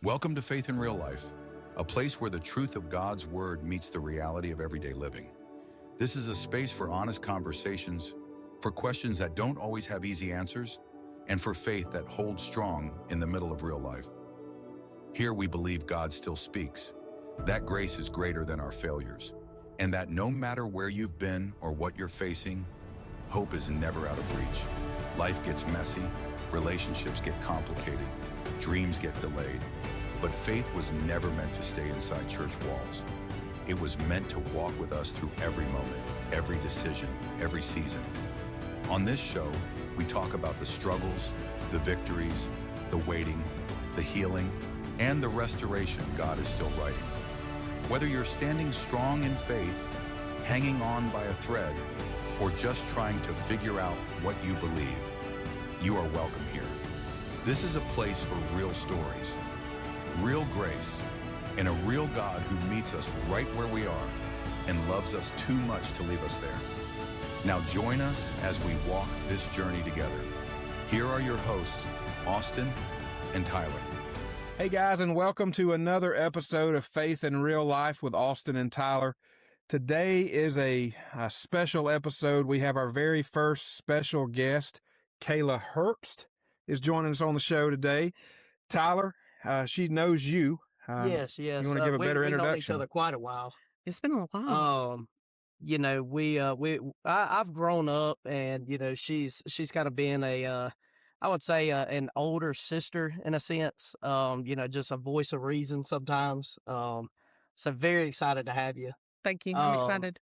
Welcome to Faith in Real Life, a place where the truth of God's Word meets the reality of everyday living. This is a space for honest conversations, for questions that don't always have easy answers, and for faith that holds strong in the middle of real life. Here we believe God still speaks, that grace is greater than our failures, and that no matter where you've been or what you're facing, hope is never out of reach. Life gets messy, relationships get complicated, dreams get delayed, but faith was never meant to stay inside church walls. It was meant to walk with us through every moment, every decision, every season. On this show, we talk about the struggles, the victories, the waiting, the healing, and the restoration God is still writing. Whether you're standing strong in faith, hanging on by a thread, or just trying to figure out what you believe, you are welcome here. This is a place for real stories, real grace, and a real God who meets us right where we are and loves us too much to leave us there. Now join us as we walk this journey together. Here are your hosts, Austin and Tyler. Hey guys, and welcome to another episode of Faith in Real Life with Austin and Tyler. Today is a special episode. We have our very first special guest, Kayla Herbst, is joining us on the show today. Tyler, she knows you. Yes. You want to give a better we've known each introduction? other quite a while. It's been a while. I've grown up, and she's kind of been I would say an older sister in a sense. Just a voice of reason sometimes. So very excited to have you. Thank you. I'm excited.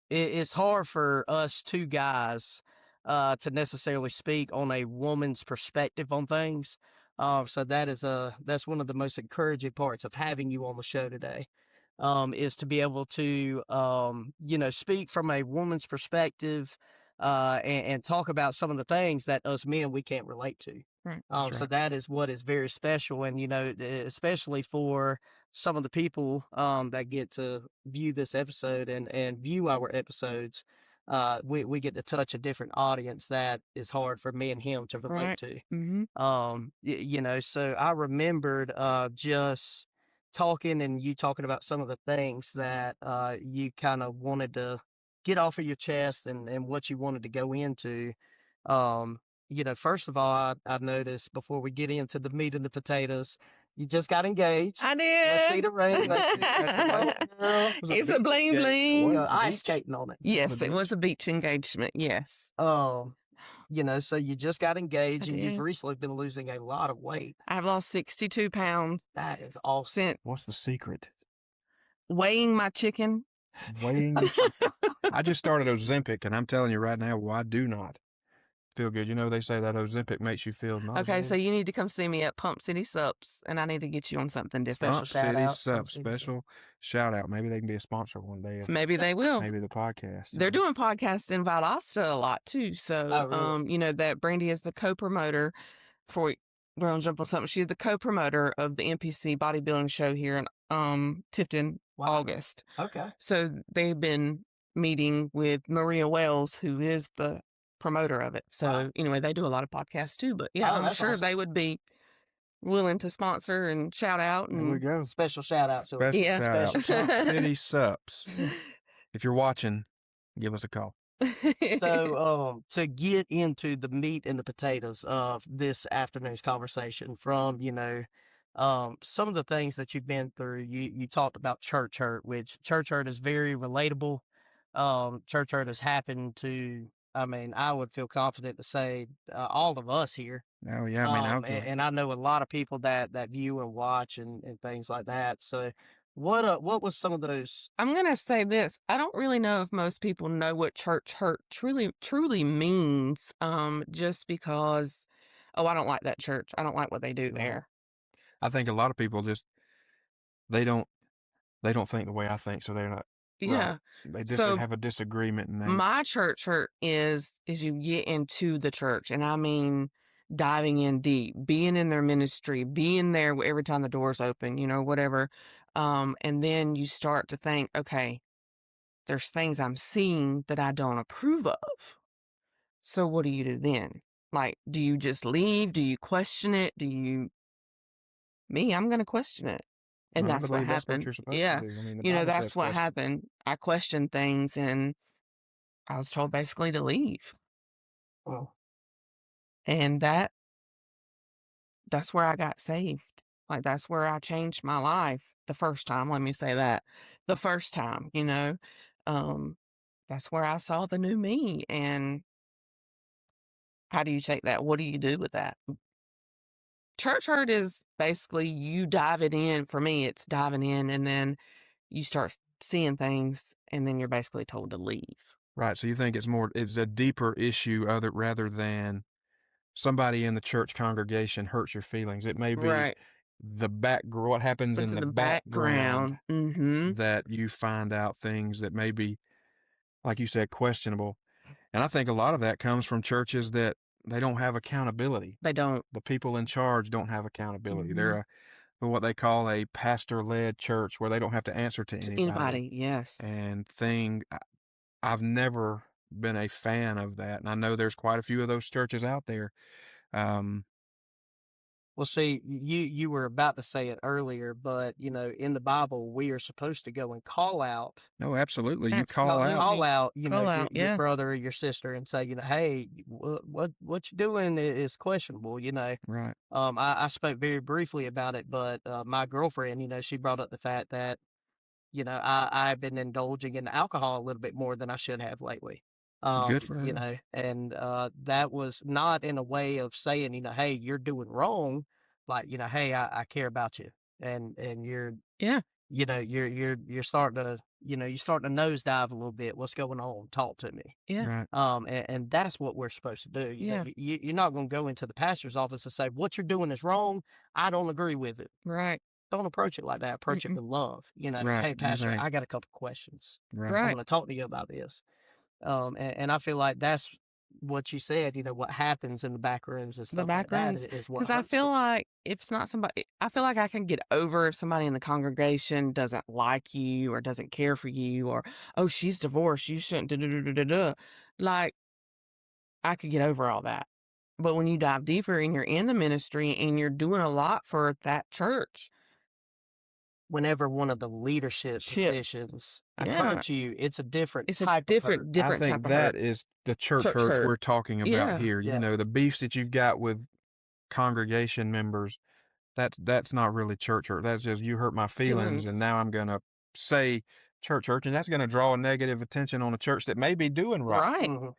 It's hard for us two guys to necessarily speak on a woman's perspective on things. So that's one of the most encouraging parts of having you on the show today, is to be able to, speak from a woman's perspective, and talk about some of the things that us men, we can't relate to. Right. So that is what is very special. And, especially for some of the people, that get to view this episode and view our episodes, we get to touch a different audience that is hard for me and him to relate Right. to. Mm-hmm. So I remembered just talking and you talking about some of the things that you kind of wanted to get off of your chest and what you wanted to go into. First of all, I noticed before we get into the meat and the potatoes, you just got engaged. I Let's see did. the ring. Let's see girl. It's a bling bling. Ice skating on it. Yes, it was a beach engagement. Yes. So you just got engaged I and you've did. recently been losing a lot of weight. I've lost 62 pounds That is awesome. since What's the secret? weighing my chicken. Weighing. I just started Ozempic, and I'm telling you right now, I do not feel good. They say that Ozempic makes you feel nauseous. Okay, so you need to come see me at Pump City Sups, and I need to get you on something different. Special shout City out. Sup, special shout out. Maybe they can be a sponsor one day. of Maybe they will. Maybe the podcast. They're doing podcasts in Valdosta a lot too. So, Oh, really? that Brandy is the co-promoter for. We're gonna jump on something. She's the co-promoter of the NPC bodybuilding show here in Tifton, Wow. August. Okay. So they've been meeting with Maria Wells, who is the promoter of it. So Wow. anyway, they do a lot of podcasts too. But yeah, Oh, I'm that's sure awesome. they would be willing to sponsor and shout out. There we And go. Special shout out to her. Special Yeah. shout out. Special shout Pump City Sups. If you're watching, give us a call. So, to get into the meat and the potatoes of this afternoon's conversation, from some of the things that you've been through, you talked about church hurt, which church hurt is very relatable. Church hurt has happened to, I would feel confident to say all of us here. Oh yeah, okay. And I know a lot of people that view and watch and things like that. So, what was some of those? I'm going to say this. I don't really know if most people know what church hurt truly means, just because, I don't like that church. I don't like what they do there. I think a lot of people just they don't think the way I think, so they're not. Yeah. They just So, have a disagreement, and they My church hurt is you get into the church, and I mean diving in deep, being in their ministry, being there every time the doors open, whatever. And then you start to think, okay, there's things I'm seeing that I don't approve of. So what do you do then? Like, do you just leave? Do you question it? Do you I'm going to question it. And I that's what believe that's what happened. you're supposed to Yeah. do. I mean, the You know, Bible says that's what question. happened. I questioned things and I was told basically to leave. Oh, And that's where I got saved. Like, that's where I changed my life the first time. Let me say that. The first time, um, that's where I saw the new me. And how do you take that? What do you do with that? Church hurt is basically you diving in. For me, it's diving in and then you start seeing things and then you're basically told to leave. Right. So you think it's a deeper issue rather than somebody in the church congregation hurts your feelings. It may be Right. what happens But in to the the background background. Mm-hmm. that you find out things that may be, like you said, questionable. And I think a lot of that comes from churches that they don't have accountability. They don't. The people in charge don't have accountability. Mm-hmm. They're what they call a pastor-led church where they don't have to answer to To anybody. anybody, yes. And I've never been a fan of that. And I know there's quite a few of those churches out there. Um, well, see, you were about to say it earlier, but in the Bible, we are supposed to go and call out, no, absolutely. You call out. call Absolutely. out, Call out, your yeah. brother or your sister, and say, hey, what you doing is questionable. Right. I spoke very briefly about it, but my girlfriend, she brought up the fact that I've been indulging in alcohol a little bit more than I should have lately. Good for her. And that was not in a way of saying, hey, you're doing wrong. Like, hey, I care about you. And Yeah. you're starting to, you're starting to nosedive a little bit. What's going on? Talk to me. Yeah. Right. And that's what we're supposed to do. Yeah. You're not going to go into the pastor's office and say, what you're doing is wrong. I don't agree with it. Right. Don't approach it like that. Approach it Mm-mm. with love. Right. Hey, You pastor, say, I got a couple questions. right. I Right. want to talk to you about this. And I feel like that's what you said. What happens in the back rooms and The stuff back like that rooms. is what Because I hurts feel it. like if it's not somebody, I feel like I can get over if somebody in the congregation doesn't like you or doesn't care for you or, oh, she's divorced. You shouldn't. Da, da, da, da, da, da. Like, I could get over all that. But when you dive deeper and you're in the ministry and you're doing a lot for that church, Whenever one of the leadership shit, positions yeah, hurt you, it's a different it's a type of hurt. I different think type of that hurt. is the church Church hurts hurt. we're talking about Yeah. here. Yeah. You know, the beefs that you've got with congregation members, that's not really church hurt. That's just you hurt my feelings, and Feelings. now I'm gonna say church hurt, and that's gonna draw a negative attention on a church that may be doing right. Right. Mhm.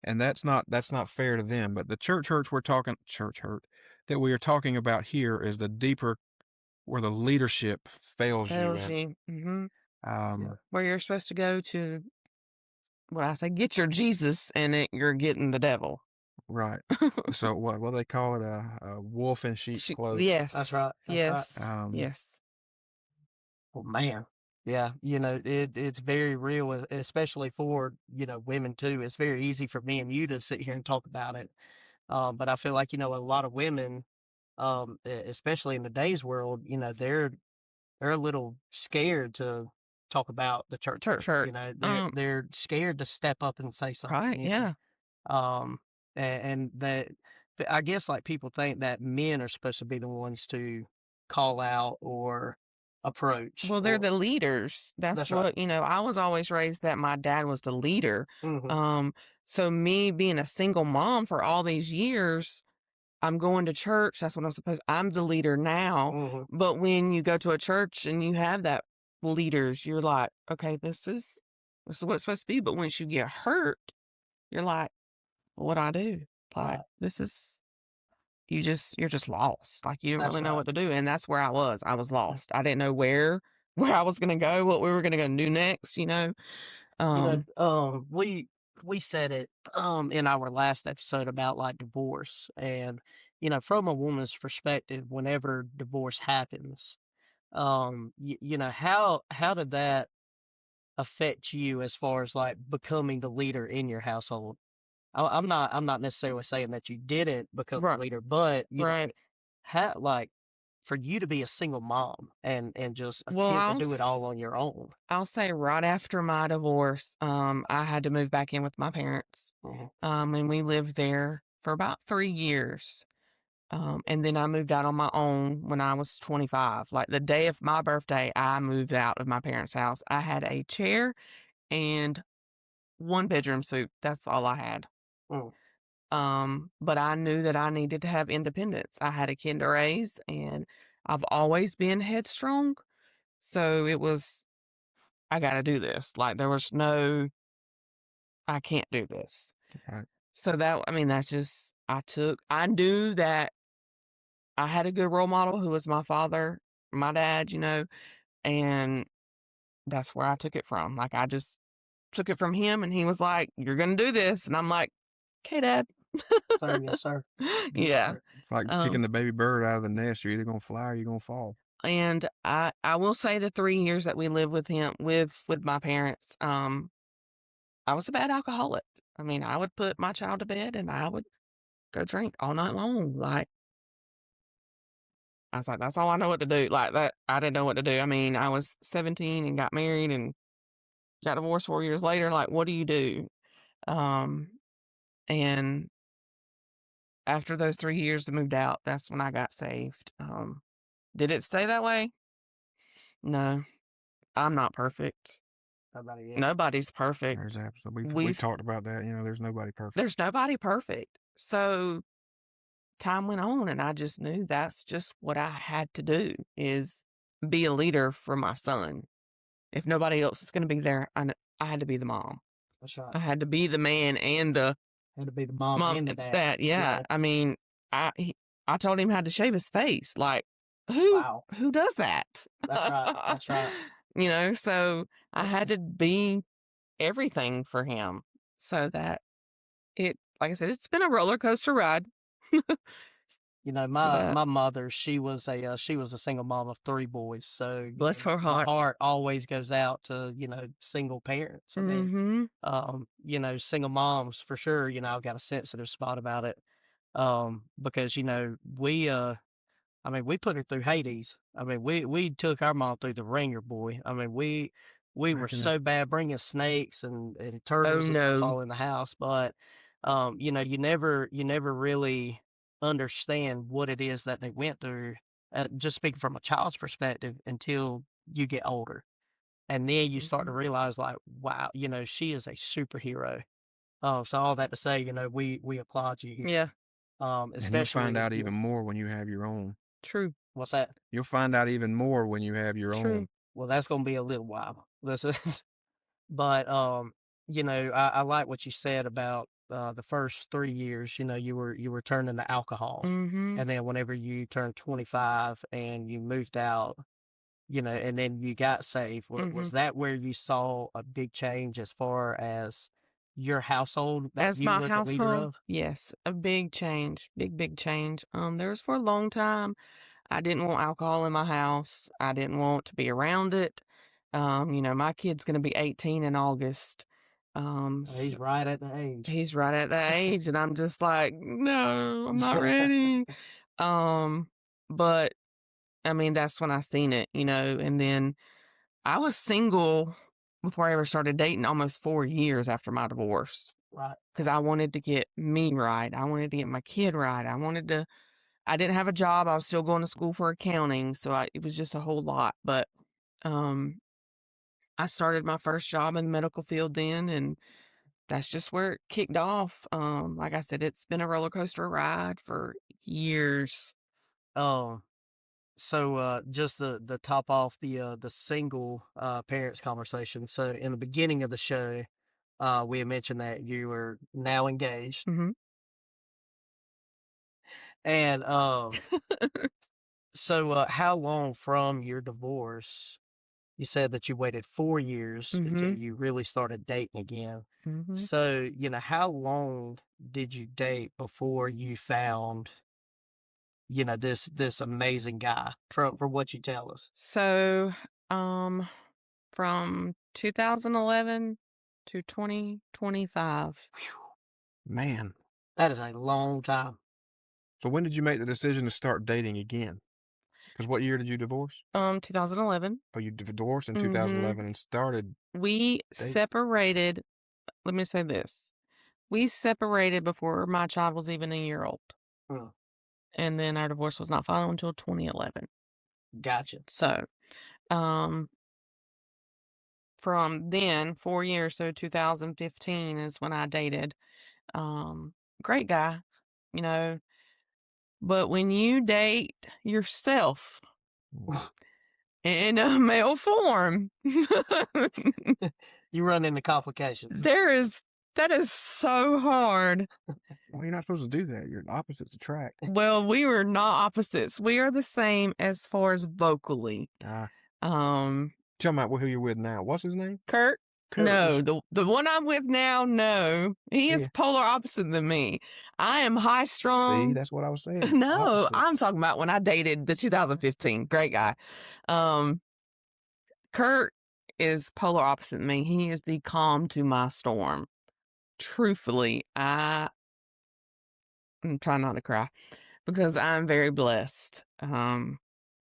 And that's not fair to them. But the church hurt that we are talking about here is the deeper where the leadership fails you. Tells And you. Mm-hmm. um, Where you're supposed to go to, what I say, get your Jesus, and you're getting the devil. right. So what do they call it? A wolf in sheep's clothing. Yes. That's right. That's Yes. right. Yes. Well, man. Yeah, it's very real, especially for, women too. It's very easy for me and you to sit here and talk about it. But I feel like, a lot of women, especially in today's world, they're a little scared to talk about the church Church hurt. hurt. They're scared to step up and say something. Right. Yeah. Um, and that I guess like people think that men are supposed to be the ones to call out or approach. Well, they're the leaders. That's What, right. I was always raised that my dad was the leader. Mm-hmm. So me being a single mom for all these years, I'm going to church. That's what I'm the leader now. Mm-hmm. But when you go to a church and you have that leaders, you're like, okay, this is what it's supposed to be. But once you get hurt, you're like, what do I do? Like, Right. this is, you're just lost. Like, you don't That's really know right. what to do. And that's where I was. I was lost. I didn't know where I was going to go, what we were going to go do next, We said it in our last episode about like divorce, and from a woman's perspective, whenever divorce happens, how did that affect you as far as like becoming the leader in your household? I'm not necessarily saying that you didn't become the Right. leader, but Right. how, like, for you to be a single mom and just Well, attempt to do it all on your own. I'll say right after my divorce, I had to move back in with my parents. Mhm. And we lived there for about 3 years. And then I moved out on my own when I was 25. Like the day of my birthday, I moved out of my parents' house. I had a chair and 1-bedroom suite. That's all I had. But I knew that I needed to have independence. I had a kid to raise, and I've always been headstrong. So it was, I got to do this. Like there was no, I can't do this. Right. So that's just, I knew that I had a good role model who was my father, my dad, and that's where I took it from. Like I just took it from him, and he was like, "You're going to do this." And I'm like, "Okay, Dad." Sir, yes, sir. Yeah. It's like kicking the baby bird out of the nest. You're either going to fly or you're going to fall. And I will say the 3 years that we lived with him, with my parents, I was a bad alcoholic. I mean, I would put my child to bed and I would go drink all night long. Like, I was like, that's all I know what to do. Like that, I didn't know what to do. I mean, I was 17 and got married and got divorced 4 years later. Like, what do you do? And after those 3 years to moved out, that's when I got saved. Did it stay that way? No, I'm not perfect. Nobody is. Nobody's perfect. There's absolutely. We've talked about that. There's nobody perfect. There's nobody perfect. So time went on, and I just knew that's just what I had to do, is be a leader for my son. If nobody else is going to be there, I had to be the mom. That's right. I had to be the man and the Had to be the mom and the dad. Yeah. I mean, I told him how to shave his face. Like, who does that? That's right. That's right. So I had to be everything for him, so that like I said, it's been a roller coaster ride. My mother, she was a single mom of 3 boys. So bless her heart. My heart always goes out to single parents. I mean, single moms for sure. I've got a sensitive spot about it, because we put her through Hades. I mean, we took our mom through the ringer, boy. I mean, we were so bad bringing snakes and turtles and stuff all in the house, but you never really understand what it is that they went through. Just speaking from a child's perspective, until you get older, and then you start to realize, like, wow, she is a superhero. So all that to say, we applaud you. Yeah. Especially, and you'll find out even more when you have your own. True. What's that? You'll find out even more when you have your own. Well, that's going to be a little while. Listen, but I like what you said about the first 3 years. You were turning to alcohol, and then whenever you turned 25 and you moved out, and then you got saved. Was that where you saw a big change as far as your household that as you my were the leader household? of? Yes, a big change, big change. There was, for a long time, I didn't want alcohol in my house. I didn't want to be around it. My kid's going to be 18 in August. He's right at the age. He's right at that age, and I'm just like, no, I'm not ready. But I mean, that's when I seen it, and then I was single before I ever started dating, almost 4 years after my divorce. Right. Because I wanted to get me right. I wanted to get my kid right. I didn't have a job. I was still going to school for accounting. So it was just a whole lot. But I started my first job in the medical field then, and that's just where it kicked off. Like I said, it's been a roller coaster ride for years. Oh, so just the top off the single parents conversation. So in the beginning of the show, we had mentioned that you were now engaged, and so how long from your divorce? You said that you waited 4 years until you really started dating again. So how long did you date before you found this amazing guy, from what you tell us? So, from 2011 to 2025. Man, That is a long time. So when did you make the decision to start dating again? Because what year did you divorce? 2011. Oh, you divorced in 2011 and started. We separated. Let me say this. We separated before my child was even a year old. and then our divorce was not final until 2011. Gotcha. So, from then, 4 years, so 2015 is when I dated. Great guy, you know, but when you date yourself in a male form, You run into complications. that is so hard. Well, you're not supposed to do that. You're opposites attract. Well, we were not opposites. We are the same as far as vocally. Tell me who you're with now. What's his name? Kurt? Kurt. No, the one I'm with now, no. He is Yeah. polar opposite than me. I am high strung. See, that's what I was saying. No, I'm Opposites. talking about when I dated the 2015. Great guy. Kurt is polar opposite than me. He is the calm to my storm. Truthfully, I'm trying not to cry because I'm very blessed.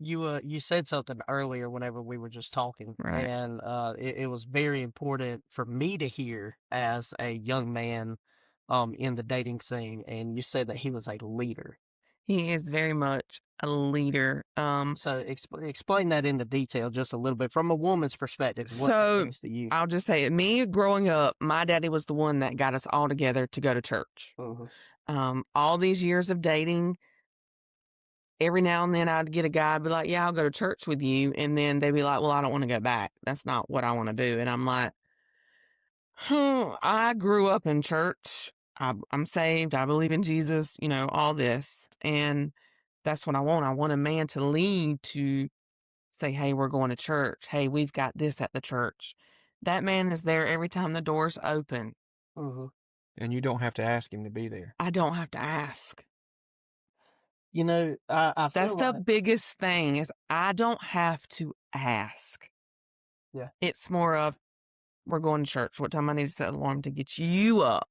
You said something earlier whenever we were just talking, Right. and it was very important for me to hear as a young man in the dating scene, and you said that he was a leader. He is very much a leader. So explain that into detail just a little bit from a woman's perspective. What So, it means to you? I'll just say it. Me growing up, my daddy was the one that got us all together to go to church. All these years of dating, every now and then I'd get a guy be like, yeah, I'll go to church with you. And then they'd be like, well, I don't want to go back. That's not what I want to do. And I'm like, I grew up in church. I'm saved. I believe in Jesus, you know, all this. And that's what I want. I want a man to lead, to say, hey, we're going to church. Hey, we've got this at the church. That man is there every time the doors open. And you don't have to ask him to be there. I don't have to ask. You know, I feel That's the like, biggest thing, is I don't have to ask. Yeah. It's more of, we're going to church. What time I need to set an alarm to get you up?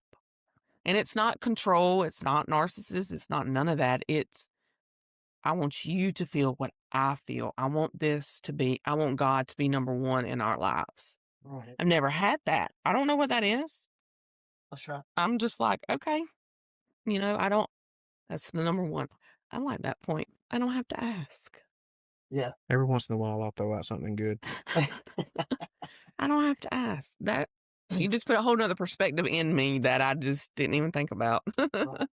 And it's not control. It's not narcissist. It's not none of that. It's, I want you to feel what I feel. I want God to be number one in our lives. right. I've never had that. I don't know what that is. That's right. I'm just like, okay, you know, that's the number one. I like that point. I don't have to ask. Yeah. Every once in a while, I'll throw out something good. I don't have to ask. That you just put a whole nother perspective in me that I just didn't even think about. Right.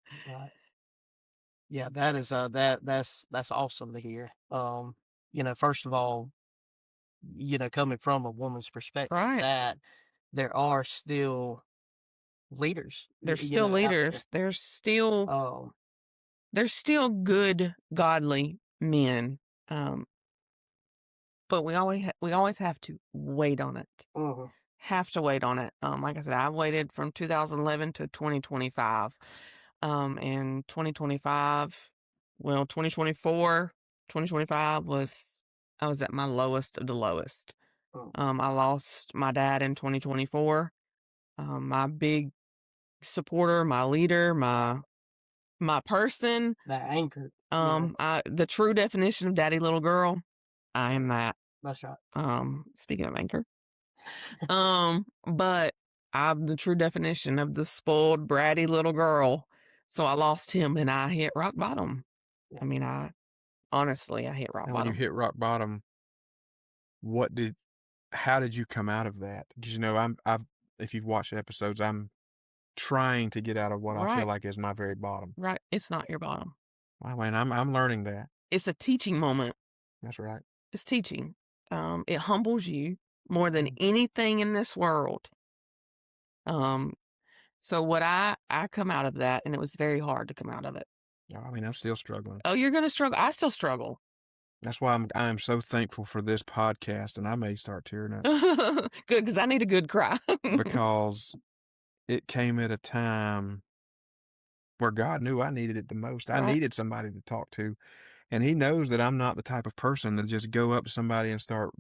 Yeah, that is that's awesome to hear. You know, first of all, you know, coming from a woman's perspective, Right. that there are still leaders. There's you still know, out there. leaders. There's still good, godly men. But we always have to wait on it. Have to wait on it. Like I said, I waited from 2011 to 2025. And 2025, well, 2025 I was at my lowest of the lowest. I lost my dad in 2024. My big supporter, my leader, my person. That anchor. The true definition of daddy little girl, I am that. That's right. Speaking of anchor. But I'm the true definition of the spoiled, bratty little girl. So I lost him and I hit rock bottom. Yeah. I mean, honestly, I hit rock And bottom. when you hit rock bottom, how did you come out of that? Because, you know, if you've watched the episodes, I'm trying to get out of what I feel like is my very bottom. Right. It's not your bottom. Wow, and I'm learning that. It's a teaching moment. That's right. It's teaching. It humbles you more than anything in this world. So what I come out of that, and it was very hard to come out of it. I mean, I'm still struggling. Oh, you're going to struggle. I still struggle. That's why I'm so thankful for this podcast, and I may start tearing up. Good, because I need a good cry. Because it came at a time where God knew I needed it the most. I needed somebody to talk to, and He knows that I'm not the type of person to just go up to somebody and start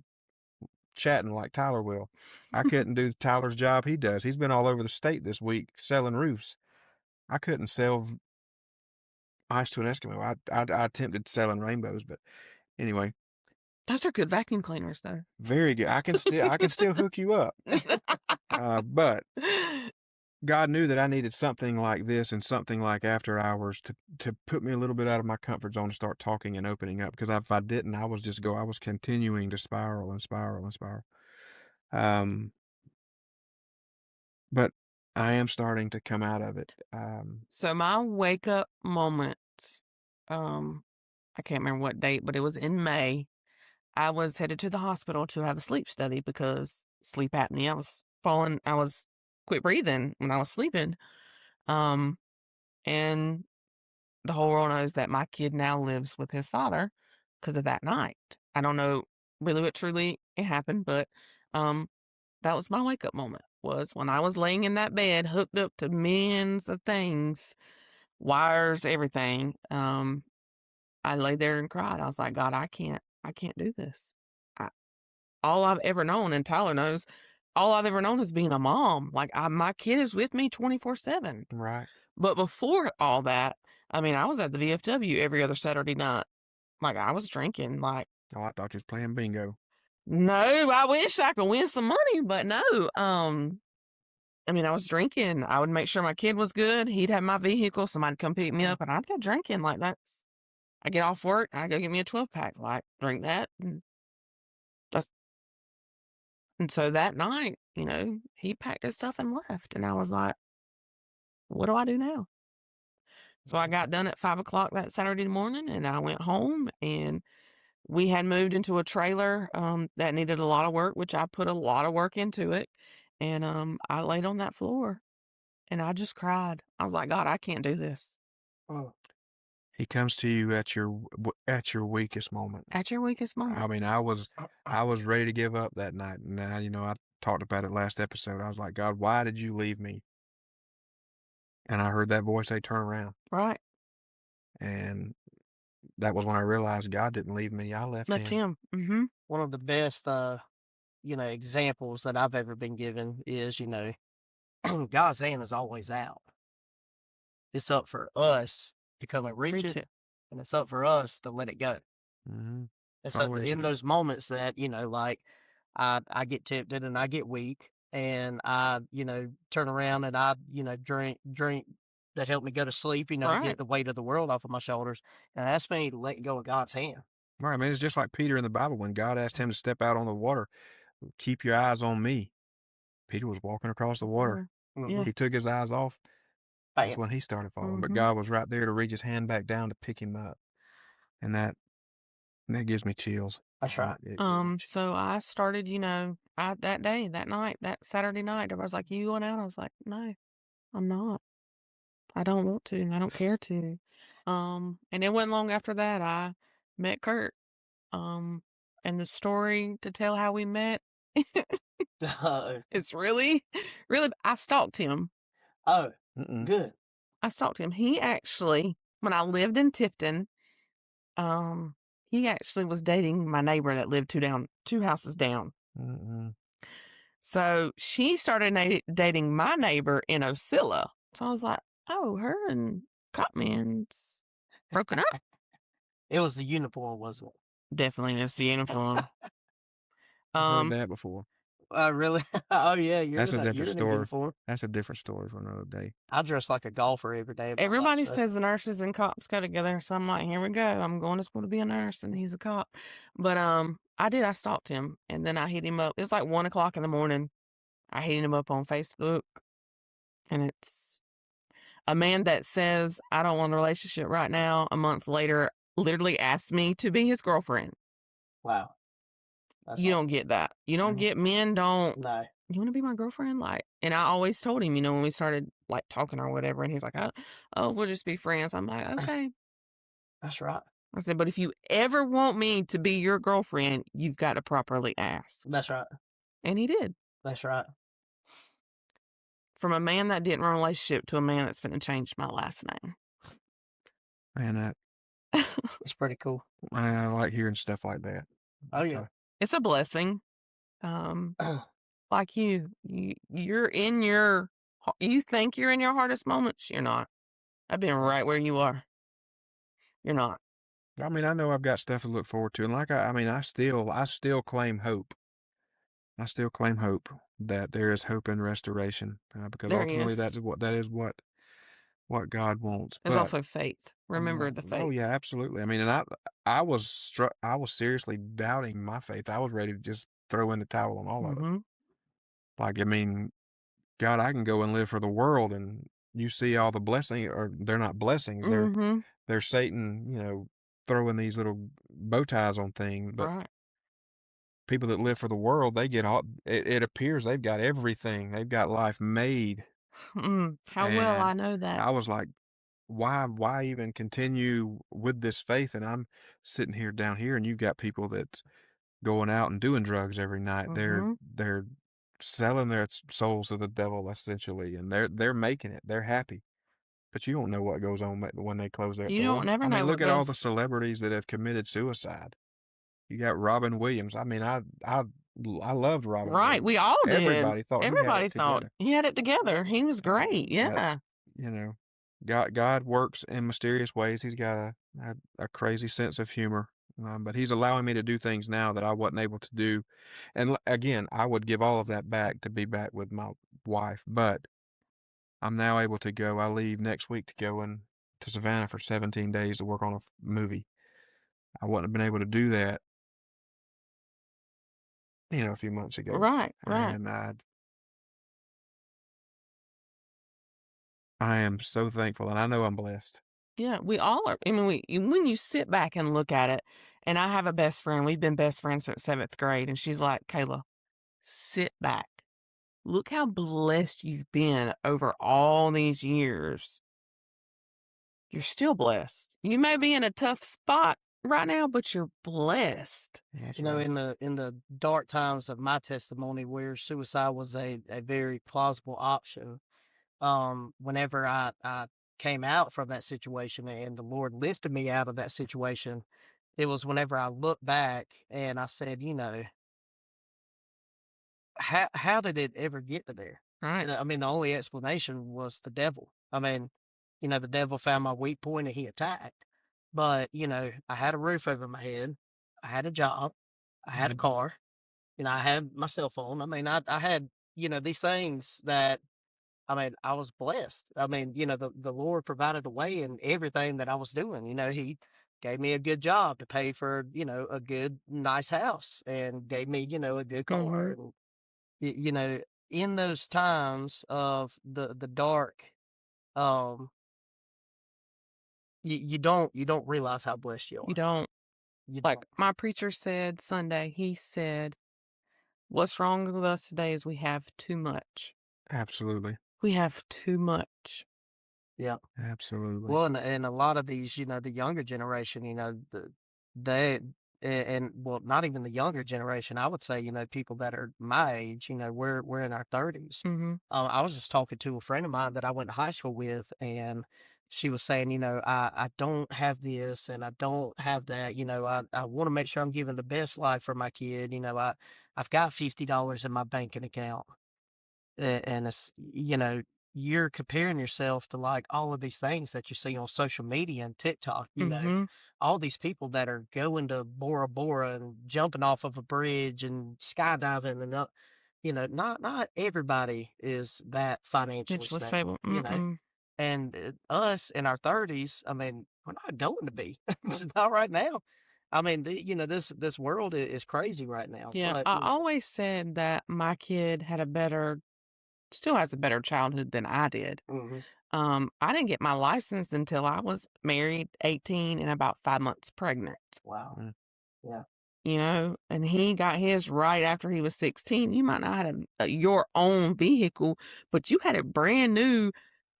chatting like Tyler will. I couldn't do Tyler's job he does. He's been all over the state this week selling roofs. I couldn't sell ice to an Eskimo. I attempted selling rainbows, but anyway. Those are good vacuum cleaners, though. Very good. I can still hook you up. But God knew that I needed something like this and something like After Hours to put me a little bit out of my comfort zone to start talking and opening up. Because if I didn't, I was continuing to spiral and spiral and spiral. But I am starting to come out of it. So my wake up moment, I can't remember what date, but it was in May. I was headed to the hospital to have a sleep study because sleep apnea. I was quit breathing when I was sleeping. And the whole world knows that my kid now lives with his father because of that night. I don't know really what truly it happened, but that was my wake up moment, was when I was laying in that bed hooked up to millions of things, wires, everything. I lay there and cried. I was like, God, I can't do this. All I've ever known, and Tyler knows, all I've ever known is being a mom. Like my kid is with me 24/7. Right. But before all that, I mean, I was at the VFW every other Saturday night. Like I was drinking. Like, Oh, I thought you was playing bingo. no, I wish I could win some money, but no. I mean, I was drinking. I would make sure my kid was good. He'd have my vehicle. Somebody'd come pick me up, and I'd go drinking. Like I get off work, I go get me a 12-pack. Like drink that, and so that night, he packed his stuff and left, and I was like, "What do I do now?" So I got done at 5 o'clock that Saturday morning, and I went home, and we had moved into a trailer that needed a lot of work, which I put a lot of work into it, and I laid on that floor. And I just cried. I was like, God, I can't do this. Oh, He comes to you at your weakest moment. At your weakest moment. I mean, I was ready to give up that night. And now, I talked about it last episode. I was like, God, why did you leave me? And I heard that voice say, turn around. Right. And that was when I realized God didn't leave me. I left him. Mm-hmm. one of the best, examples that I've ever been given is, God's hand is always out. It's up for us to come and reach it, and it's up for us to let it go. Mm-hmm. And so in those moments that, like I get tempted and I get weak and I, turn around and I, drink that help me go to sleep, to Right. get the weight of the world off of my shoulders. And that's me letting go of God's hand. Right. I mean, it's just like Peter in the Bible when God asked him to step out on the water, keep your eyes on me. Peter was walking across the water. Yeah. He took his eyes off. That's Bam. when he started falling. But Mhm. God was right there to reach his hand back down to pick him up. And that gives me chills. That's right. So I started, that night, that Saturday night, I was like, you going out? I was like, no, I'm not. I don't want to. I don't care to. And it wasn't long after that I met Kurt. And the story to tell how we met, it's really, really, I stalked him. Oh, Mm-mm. good. I stalked him. He actually, when I lived in Tifton, he actually was dating my neighbor that lived two houses down. Mm-mm. So she started dating my neighbor in Osceola. So I was like, oh, her and Copman's broken up. It was the uniform, wasn't it? Definitely, it's the uniform. I've heard that before. Really? Oh yeah, That's a different you're in a story. uniform. That's a different story for another day. I dress like a golfer every day. of my life, Everybody so- says the nurses and cops go together, so I'm like, here we go. I'm going to school to be a nurse, and he's a cop. But I stalked him, and then I hit him up. It was like 1 o'clock in the morning. I hit him up on Facebook, and it's a man that says, I don't want a relationship right now. A month later, literally asked me to be his girlfriend. Wow. That's You awesome. don't get that. You don't Mhm. get men don't. No. You want to be my girlfriend? Like, and I always told him, when we started like talking or whatever, and he's like, oh, we'll just be friends. I'm like, okay. That's right. I said, but if you ever want me to be your girlfriend, you've got to properly ask. That's right. And he did. That's right. From a man that didn't want a relationship to a man that's going to change my last name. Man, It's pretty cool. I like hearing stuff like that. Oh yeah. It's a blessing. Like you're in you think you're in your hardest moments. You're not. I've been right where you are. You're not. I mean, I know I've got stuff to look forward to, and like I still claim hope. I still claim hope that there is hope and restoration, because There ultimately is. that is what God wants. There's But also faith. Remember the oh faith. yeah, absolutely. I mean, and I was seriously doubting my faith. I was ready to just throw in the towel on all of it. Mhm. Like, I mean, God, I can go and live for the world, and you see all the blessings, or they're not blessings. Mhm. They're Satan, throwing these little bow ties on things. But Right. people that live for the world, they get all. It appears they've got everything. They've got life made, How well and I know that. I was like, why even continue with this faith? And I'm sitting here down here, and you've got people that's going out and doing drugs every night. Mhm. They're selling their souls to the devil essentially, and they're making it. They're happy. But you don't know what goes on when they close that You don't door. never I mean, know look what at all the goes celebrities that have committed suicide. You got Robin Williams. I mean, I loved Robin Right, Williams. we all did. Everybody thought he had Everybody it thought together. he had it together. He was great. But Yeah. you know, God works in mysterious ways. He's got a crazy sense of humor. But he's allowing me to do things now that I wasn't able to do. And again, I would give all of that back to be back with my wife. But I'm now able to go. I leave next week to go to Savannah for 17 days to work on a movie. I wouldn't have been able to do that, a few months ago. Right, right. And I am so thankful, and I know I'm blessed. Yeah, we all are. I mean, when you sit back and look at it, and I have a best friend, we've been best friends since 7th grade, and she's like, Kayla, sit back. Look how blessed you've been over all these years. You're still blessed. You may be in a tough spot right now, but you're blessed. That's You know, right. in the dark times of my testimony, where suicide was a very plausible option, whenever I came out from that situation and the Lord lifted me out of that situation, it was whenever I looked back and I said, how did it ever get to there? Right. I mean, the only explanation was the devil. I mean, the devil found my weak point and he attacked. But, I had a roof over my head. I had a job. I had a Mhm. car. I had my cell phone. I mean, I had, these things that, I mean, I was blessed. I mean, the Lord provided a way in everything that I was doing. He gave me a good job to pay for, a good, nice house and gave me, a good car. Mm-hmm. And, you know, in those times of the dark, um, you don't realize how blessed you You are. don't. You Like don't. my preacher said Sunday, he said, what's wrong with us today is we have too much. Absolutely. We have too much. Yeah. Absolutely. Well, and a lot of these, the younger generation, they and well, not even the younger generation. I would say, people that are my age, we're in our 30s. Mm-hmm. I was just talking to a friend of mine that I went to high school with, and she was saying, I don't have this and I don't have that. I want to make sure I'm giving the best life for my kid. I've got $50 in my banking account. And it's, you're comparing yourself to like all of these things that you see on social media and TikTok, Mm-hmm. all these people that are going to Bora Bora and jumping off of a bridge and skydiving and not everybody is that financially Financially stable, stable. Mm-mm. and us in our 30s, I mean, we're not going to be. It's not right now. I mean, this world is crazy right now, Yeah, but I always said that my kid still has a better childhood than I did. mhm. I didn't get my license until I was married, 18, and about 5 months pregnant. Wow. Mm. Yeah. And he got his right after he was 16. You might not have your own vehicle, but you had a brand new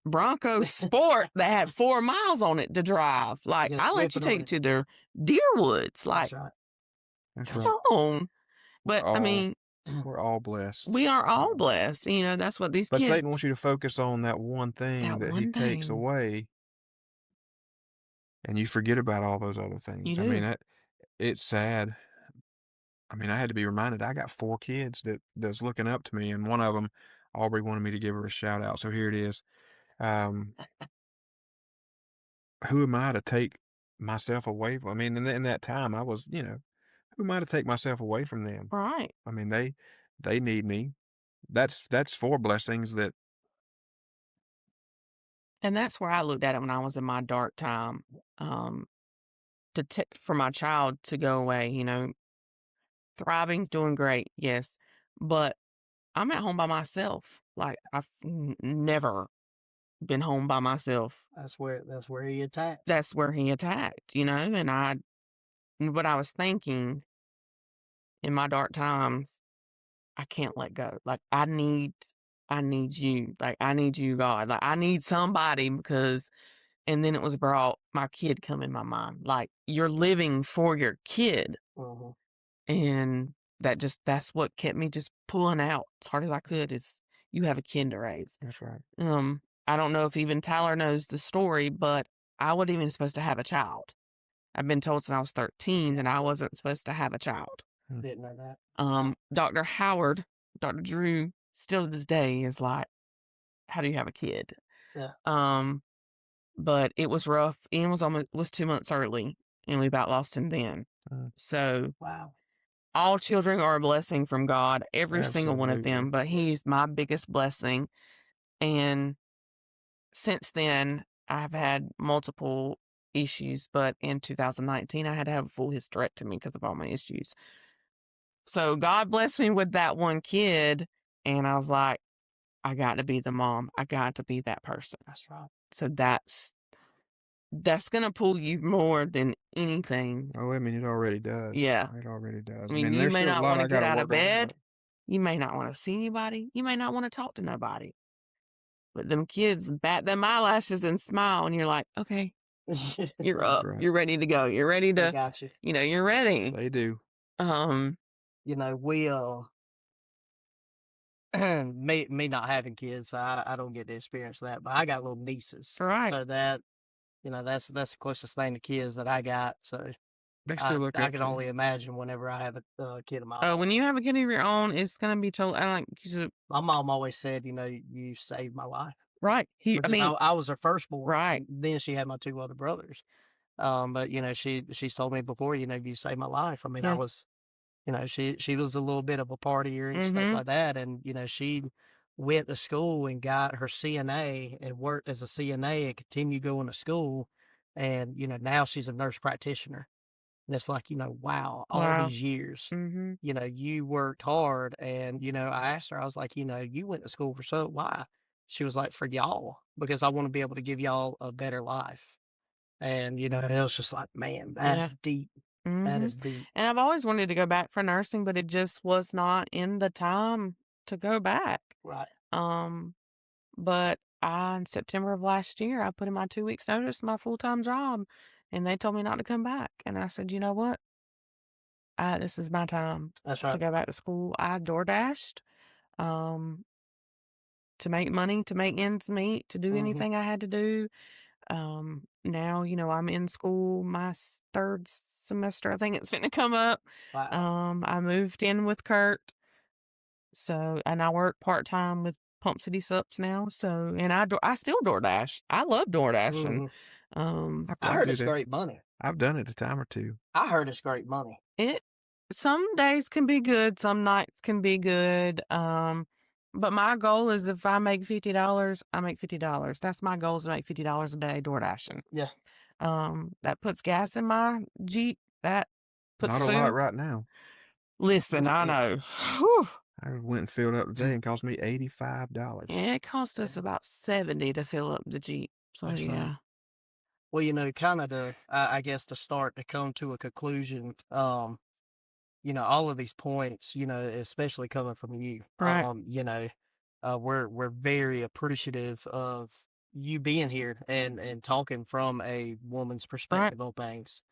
Bronco Sport that had 4 miles on it to drive. Like, Just I let you whipping on take it. to the deer woods. That's Like, right. That's come right. on. We're But I all mean, we're all blessed. we are all blessed. That's what these But kids, Satan wants you to focus on that one thing that that he one takes thing. away, and you forget about all those other You things. I mean, do. it's sad. I mean, I had to be reminded. I got 4 kids that's looking up to me, and one of them, Aubrey, wanted me to give her a shout out. So here it is. Um, who am I to take myself away from? I mean, in that time, I was, who am I to take myself away from them? Right. I mean, they need me. That's 4 blessings that. And that's where I looked at it when I was in my dark time. For my child to go away, thriving, doing great, yes. But I'm at home by myself. Like I've never been home by myself. That's where he attacked. That's where he attacked, and what I was thinking in my dark times, I can't let go. Like I need you. Like I need you, God. Like I need somebody and then it was brought my kid come in my mind. Like you're living for your kid. Mm-hmm. And that's what kept me just pulling out as hard as I could is you have a kid to raise. That's right. I don't know if even Tyler knows the story, but I wasn't even supposed to have a child. I've been told since I was 13 that I wasn't supposed to have a child. Didn't know that. Dr. Howard, Dr. Drew, still to this day is like, how do you have a kid? Yeah. But it was rough. Ian was 2 months early, and we about lost him then. So wow. All children are a blessing from God, every single one of them, but he's my biggest blessing. And since then, I've had multiple issues, but in 2019, I had to have a full hysterectomy because of all my issues. So God blessed me with that one kid, and I was like, I got to be the mom. I got to be that person. That's right. So that's going to pull you more than anything. Oh, I mean, it already does. Yeah. It already does. I mean, you there's may still a not lot want I to get gotta out of work on, bed. but You may not want to see anybody. You may not want to talk to nobody. But them kids bat them eyelashes and smile, and you're like, okay, you're That's up. right. You're ready to go. You're ready I to, got you. You're ready. They do. We me not having kids, I don't get to experience that, but I got little nieces. Right. So that, that's the closest thing to kids that I got. So They still look I up can to you. only imagine whenever I have a kid of my own. When you have a kid of your own, it's going to be told, My mom always said, you saved my life. right. I was her firstborn. Right. Then she had my 2 other brothers. But she's told me before, you saved my life. I mean, Yeah. I was, she was a little bit of a partier and stuff like that. And, she went to school and got her CNA and worked as a CNA and continued going to school. And, now she's a nurse practitioner. And it's like, wow, all these years, you worked hard. And, I asked her, I was like, you went to school for why? She was like, for y'all, because I want to be able to give y'all a better life. And, it was just like, man, that's deep. That is deep. And I've always wanted to go back for nursing, but it just was not in the time to go back. Right. But in September of last year, I put in my 2 weeks notice, my full-time job, and they told me not to come back. And I said, you know what? This is my time to go back to school. I DoorDashed, to make money, to make ends meet, to do anything I had to do. Now, I'm in school, my 3rd semester, I think it's going to come up. Wow. I moved in with Kurt. So, and I work part-time with Pump City Sups now. So, and I still DoorDash. I love DoorDashing. I heard it's great money. I've done it a time or two. I heard it's great money. Some days can be good, some nights can be good. But my goal is if I make $50, I make $50. That's my goal, is to make $50 a day DoorDashing. Yeah. That puts gas in my Jeep. That puts Not a lot right now. Listen, I know. Whew. I went and filled up today and cost me $85. Yeah, it cost us about $70 to fill up the Jeep. So That's yeah. Right. Well, kind of I guess to start to come to a conclusion, all of these points, especially coming from you, Right. we're very appreciative of you being here and talking from a woman's perspective on things.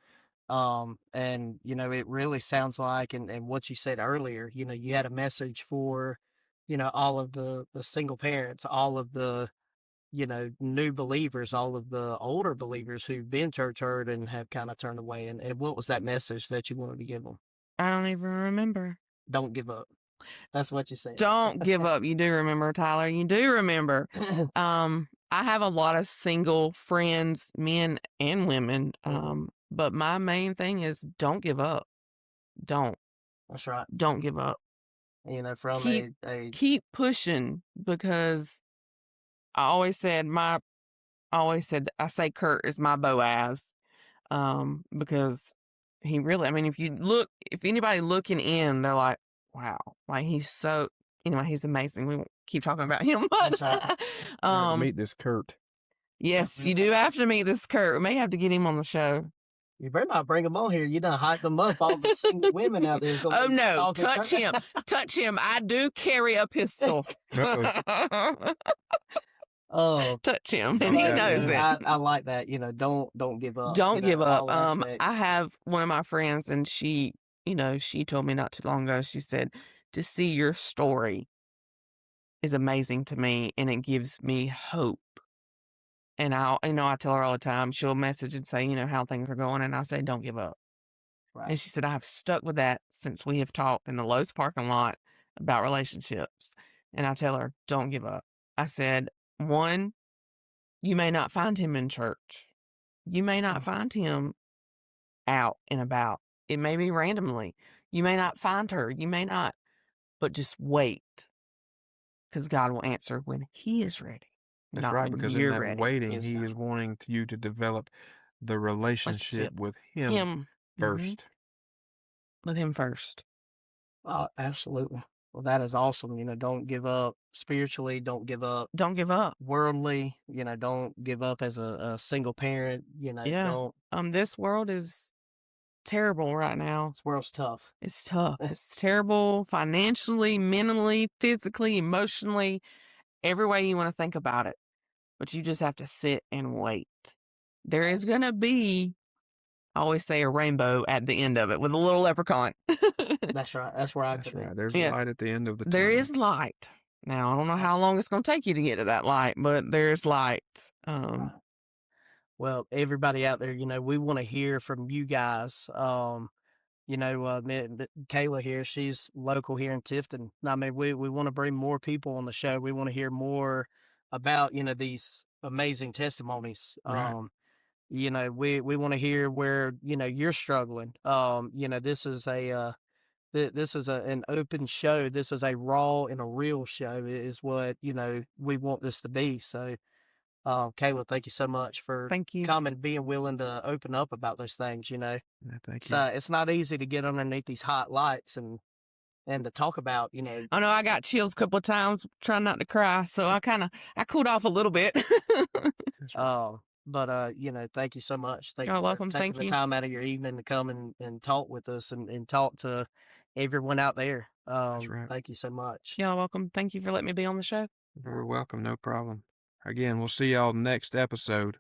And it really sounds like, and what you said earlier, you had a message for, all of the single parents, all of the, new believers, all of the older believers who've been church hurt and have kind of turned away. And what was that message that you wanted to give them? I don't even remember. Don't give up. That's what you said. Don't give up. You do remember, Tyler. You do remember. I have a lot of single friends, men and women. But my main thing is don't give up. Don't. That's right. Don't give up. You know, from keep a keep pushing, because I always said I say Kurt is my Boaz, because he really, I mean, if anybody looking in, they're like, wow, like he's amazing. We won't keep talking about him, That's but right. I have to meet this Kurt. yes, you do have to meet this Kurt. We may have to get him on the show. You better not bring him on here. You done hype them up. All the single women out there is going to Oh be no, talking touch him. Touch him. I do carry a pistol. Oh, Touch him, Don't and he get knows it. it. I like that. You know, don't give up. Don't you give know, up. all I aspects. have one of my friends, and she told me not too long ago, she said, to see your story is amazing to me, and it gives me hope. And I tell her all the time, she'll message and say, how things are going, and I say, don't give up. Right. And she said, I have stuck with that since we have talked in the Lowe's parking lot about relationships. And I tell her, don't give up. I said, one, you may not find him in church. You may not find him out and about. It may be randomly. You may not find her. You may not. But just wait, because God will answer when he is ready. That's not right, when because in you're that ready. waiting, Yes, he sir. is wanting you to develop the relationship with him Him. first. With him first. Oh, absolutely. Well, that is awesome. You know, don't give up spiritually. Don't give up Don't give up. worldly. You know, don't give up as a single parent. You know, Yeah. don't. This world is terrible right now. This world's tough. It's tough. It's terrible financially, mentally, physically, emotionally, every way you want to think about it. But you just have to sit and wait. There is going to be, I always say, a rainbow at the end of it with a little leprechaun. That's right. That's where I That's could be. right. There's Yeah. light at the end of the There tunnel. is light. Now, I don't know how long it's going to take you to get to that light, but there's light. Right. Well, everybody out there, you know, we want to hear from you guys. You know, Kayla here, she's local here in Tifton. I mean, we want to bring more people on the show. We want to hear more about, you know, these amazing testimonies. Right. You know, we want to hear where, you know, you're struggling. You know, this is an open show. This is a raw and a real show is what, you know, we want this to be. So, Kayla, thank you so much for Thank you. coming, being willing to open up about those things, you know. Yeah, thank It's you. it's not easy to get underneath these hot lights and to talk about, you know. I know I got chills a couple of times trying not to cry, so I cooled off a little bit. That's right. But you know, thank you so much. Thank You're you for welcome. taking Thank the you. time out of your evening to come and talk with us and talk to everyone out there. That's right. Thank you so much. Y'all welcome. Thank you for letting me be on the show. You're welcome. No problem. Again, we'll see y'all next episode.